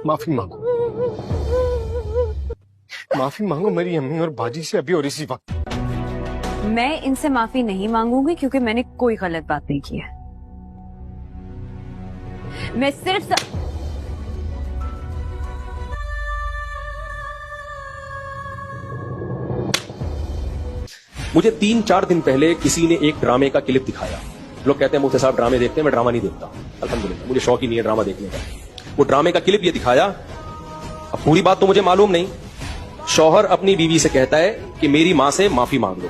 معافی مانگو، معافی مانگو میری امی اور باجی سے ابھی اور اسی وقت۔ میں ان سے معافی نہیں مانگوں گی کیونکہ میں نے کوئی غلط بات نہیں کی ہے۔ میں صرف مجھے 3-4 دن پہلے کسی نے ایک ڈرامے کا کلپ دکھایا۔ لوگ کہتے ہیں مفتی صاحب ڈرامے دیکھتے ہیں، میں ڈرامہ نہیں دیکھتا الحمدللہ، مجھے شوق ہی نہیں ہے ڈرامہ دیکھنے کا۔ وہ ڈرامے کا کلپ یہ دکھایا، اب پوری بات تو مجھے معلوم نہیں۔ شوہر اپنی بیوی سے کہتا ہے کہ میری ماں سے معافی مانگ لو۔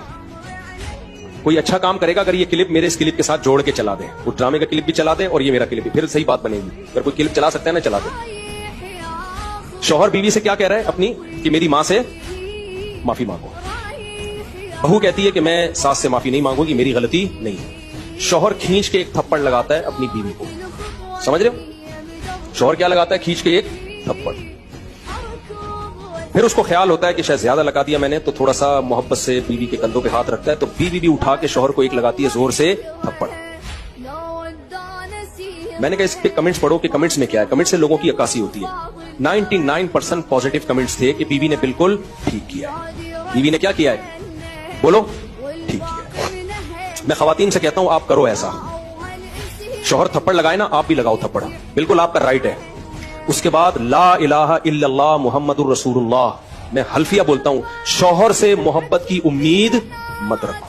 کوئی اچھا کام کرے گا اگر یہ کلپ میرے اس کلپ کے ساتھ جوڑ کے چلا دیں، وہ ڈرامے کا کلپ بھی چلا دیں اور یہ میرا کلپ بھی، پھر صحیح بات بنے گی۔ اگر کوئی کلپ چلا سکتا ہے نا چلا دیں۔ شوہر بیوی سے کیا کہہ رہا ہے اپنی کہ میری ماں سے معافی مانگو۔ بہو کہتی ہے کہ میں ساس سے معافی نہیں مانگوں گی، میری غلطی نہیں ہے۔ شوہر کھینچ کے ایک تھپڑ لگاتا ہے اپنی بیوی کو، سمجھ رہے ہو؟ شوہر کیا لگاتا ہے؟ کھینچ کے ایک تھپڑ۔ پھر اس کو خیال ہوتا ہے کہ شاید زیادہ لگا دیا میں نے، تو تھوڑا سا محبت سے بیوی کے کندھوں پہ ہاتھ رکھتا ہے، تو بیوی بھی اٹھا کے شوہر کو ایک لگاتی ہے زور سے تھپڑ۔ میں نے کہا اس پہ کمنٹس پڑھو کہ کمنٹس میں کیا ہے۔ کمنٹ سے لوگوں کی عکاسی ہوتی ہے۔ 99% پازیٹیو کمنٹس تھے کہ بیوی نے بالکل ٹھیک کیا ہے۔ بیوی نے کیا کیا ہے؟ بولو، ٹھیک کیا ہے۔ میں خواتین سے کہتا ہوں آپ کرو ایسا، شوہر تھپڑ لگائے نا، آپ بھی لگاؤ تھپڑ، بالکل آپ کا رائٹ ہے۔ اس کے بعد لا الہ الا اللہ محمد الرسول اللہ، میں حلفیہ بولتا ہوں، شوہر سے محبت کی امید مت رکھو،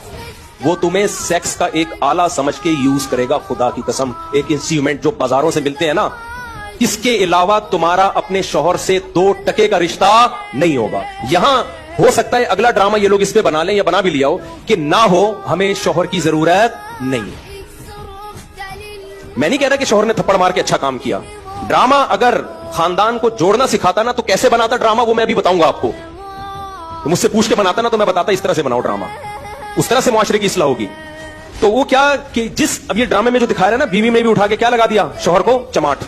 وہ تمہیں سیکس کا ایک آلہ سمجھ کے یوز کرے گا، خدا کی قسم، ایک انسٹرومنٹ جو بازاروں سے ملتے ہیں نا، اس کے علاوہ تمہارا اپنے شوہر سے 2 ٹکے کا رشتہ نہیں ہوگا۔ یہاں ہو سکتا ہے اگلا ڈرامہ یہ لوگ اس پہ بنا لیں یا بنا بھی لیا ہو کہ نہ ہو، ہمیں شوہر کی ضرورت نہیں۔ میں نہیں کہہ رہا کہ شوہر نے تھپڑ مار کے اچھا کام کیا۔ ڈرامہ اگر خاندان کو جوڑنا سکھاتا نا تو کیسے بناتا ڈرامہ، وہ میں ابھی بتاؤں گا آپ کو۔ تو مجھ سے پوچھ کے بناتا نا تو میں بتاتا اس طرح سے بناؤ ڈرامہ، اس طرح سے معاشرے کی اصلاح ہوگی۔ تو وہ کیا کہ جس اب یہ ڈرامے میں جو دکھا رہا ہے نا، بیوی میں بھی اٹھا کے کیا لگا دیا؟ شوہر کو چماٹ۔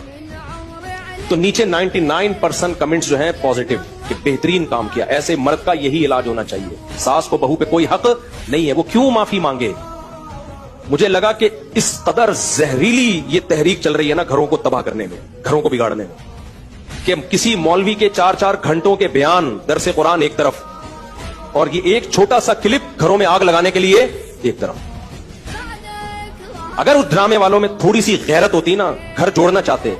تو نیچے 99% کمنٹس جو ہیں پازیٹیو کہ بہترین کام کیا، ایسے مرد کا یہی علاج ہونا چاہیے۔ ساس کو بہو پہ کوئی حق نہیں ہے، وہ کیوں معافی مانگے؟ مجھے لگا کہ اس قدر زہریلی یہ تحریک چل رہی ہے نا گھروں کو تباہ کرنے میں، گھروں کو بگاڑنے میں، کہ کسی مولوی کے 4-4 گھنٹوں کے بیان، درس قرآن ایک طرف، اور یہ ایک چھوٹا سا کلپ گھروں میں آگ لگانے کے لیے ایک طرف۔ اگر اس ڈرامے والوں میں تھوڑی سی غیرت ہوتی نا، گھر جوڑنا چاہتے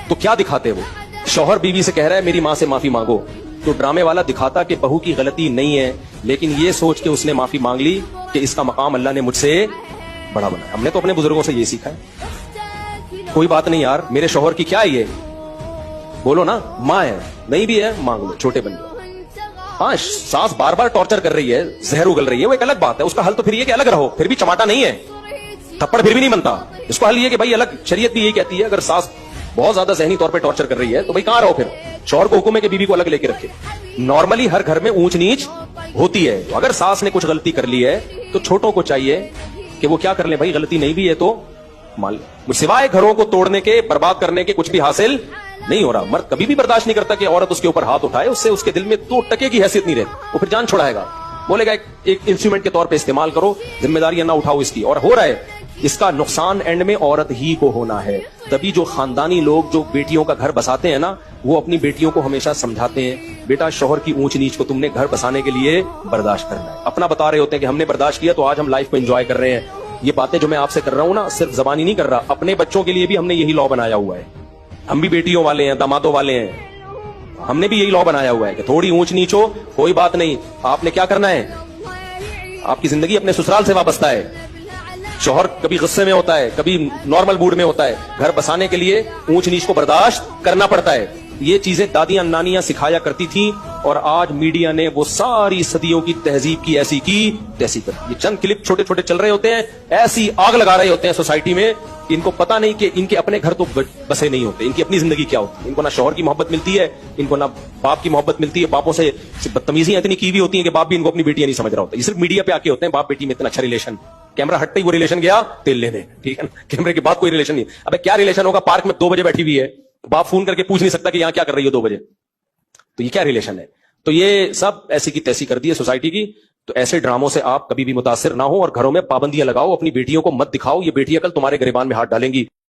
تو کیا دکھاتے وہ؟ شوہر بیوی سے کہہ رہا ہے میری ماں سے معافی مانگو، تو ڈرامے والا دکھاتا کہ بہو کی غلطی نہیں ہے، لیکن یہ سوچ کے اس نے معافی مانگ لی کہ اس کا مقام اللہ نے مجھ سے بڑا بنایا۔ ہم نے تو اپنے بزرگوں سے یہ سیکھا ہے۔ کوئی بات نہیں یار، میرے شوہر کی کیا ہے یہ، بولو نا، ماں ہے، نہیں بھی ہے مانگ لو، چھوٹے بن جاؤ۔ ہاں ساس بار بار ٹارچر کر رہی ہے، زہر اگل رہی ہے، وہ ایک الگ بات ہے، اس کا حل تو پھر یہ کہ الگ رہو، پھر بھی چماٹا نہیں ہے، تھپڑ پھر بھی نہیں بنتا۔ اس کو حل یہ کہ بھائی الگ، شریعت بھی یہی کہتی ہے اگر ساس بہت زیادہ ذہنی طور پہ ٹارچر کر رہی ہے تو بھائی کہاں رہو، پھر شوہر کو حکم ہے کہ بیوی کو الگ لے کے رکھے۔ نارملی ہر گھر میں اونچ نیچ ہوتی ہے، تو اگر ساس نے کچھ غلطی کر لی ہے تو چھوٹوں کو چاہیے کہ وہ کیا کر لیں، بھائی غلطی نہیں بھی ہے تو مان لیں، سوائے گھروں کو توڑنے کے، برباد کرنے کے کچھ بھی حاصل نہیں ہو رہا۔ مرد کبھی بھی برداشت نہیں کرتا کہ عورت اس کے اوپر ہاتھ اٹھائے، اس سے اس کے دل میں 2 ٹکے کی حیثیت نہیں رہتی، وہ پھر جان چھڑائے گا، بولے گا ایک انسٹرومنٹ کے طور پہ استعمال کرو، ذمہ داریاں نہ اٹھاؤ اس کی، اور ہو رہا ہے۔ اس کا نقصان اینڈ میں عورت ہی کو ہونا ہے۔ تبھی جو خاندانی لوگ جو بیٹیوں کا گھر بساتے ہیں نا، وہ اپنی بیٹیوں کو ہمیشہ سمجھاتے ہیں بیٹا شوہر کی اونچ نیچ کو تم نے گھر بسانے کے لیے برداشت کرنا ہے۔ اپنا بتا رہے ہوتے ہیں کہ ہم نے برداشت کیا تو آج ہم لائف کو انجوائے کر رہے ہیں۔ یہ باتیں جو میں آپ سے کر رہا ہوں نا، صرف زبانی نہیں کر رہا، اپنے بچوں کے لیے بھی ہم نے یہی لا بنایا ہوا ہے۔ ہم بھی بیٹیوں والے ہیں، دامادوں والے ہیں، ہم نے بھی یہی لا بنایا ہوا ہے کہ تھوڑی اونچ نیچ ہو کوئی بات نہیں، آپ نے کیا کرنا ہے، آپ کی زندگی اپنے سسرال سے وابستہ ہے۔ شوہر کبھی غصے میں ہوتا ہے، کبھی نارمل موڈ میں ہوتا ہے، گھر بسانے کے لیے اونچ نیچ کو برداشت کرنا پڑتا ہے۔ یہ چیزیں دادیاں نانیاں سکھایا کرتی تھیں، اور آج میڈیا نے وہ ساری صدیوں کی تہذیب کی ایسی کی تیسی کر دی۔ یہ چند کلپ چھوٹے چھوٹے چل رہے ہوتے ہیں، ایسی آگ لگا رہے ہوتے ہیں سوسائٹی میں، ان کو پتہ نہیں کہ ان کے اپنے گھر تو بسے نہیں ہوتے، ان کی اپنی زندگی کیا ہوتی ہے۔ ان کو نہ شوہر کی محبت ملتی ہے، ان کو نہ باپ کی محبت ملتی ہے، باپوں سے بدتمیزیاں اتنی کی ہوئی ہوتی ہیں کہ باپ بھی ان کو اپنی بیٹیاں نہیں سمجھ رہا ہوتا۔ یہ صرف میڈیا پہ آ کے ہوتے ہیں، باپ بیٹی میں اتنا اچھا ریلیشن، کیمرہ ہٹتے ہی وہ ریلیشن گیا تیل لینے، ٹھیک ہے نا، کیمرے کے بعد کوئی ریلیشن نہیں۔ ابے کیا ریلیشن ہوگا، پارک میں 2 بجے بیٹھی ہوئی ہے، باپ فون کر کے پوچھ نہیں سکتا کہ یہاں کیا کر رہی ہو 2 بجے، تو یہ کیا ریلیشن ہے؟ تو یہ سب ایسی کی تیسی کر دی ہے سوسائٹی کی۔ تو ایسے ڈراموں سے آپ کبھی بھی متاثر نہ ہو، اور گھروں میں پابندیاں لگاؤ، اپنی بیٹیوں کو مت دکھاؤ، یہ بیٹیاں کل تمہارے گریبان میں ہاتھ ڈالیں گی۔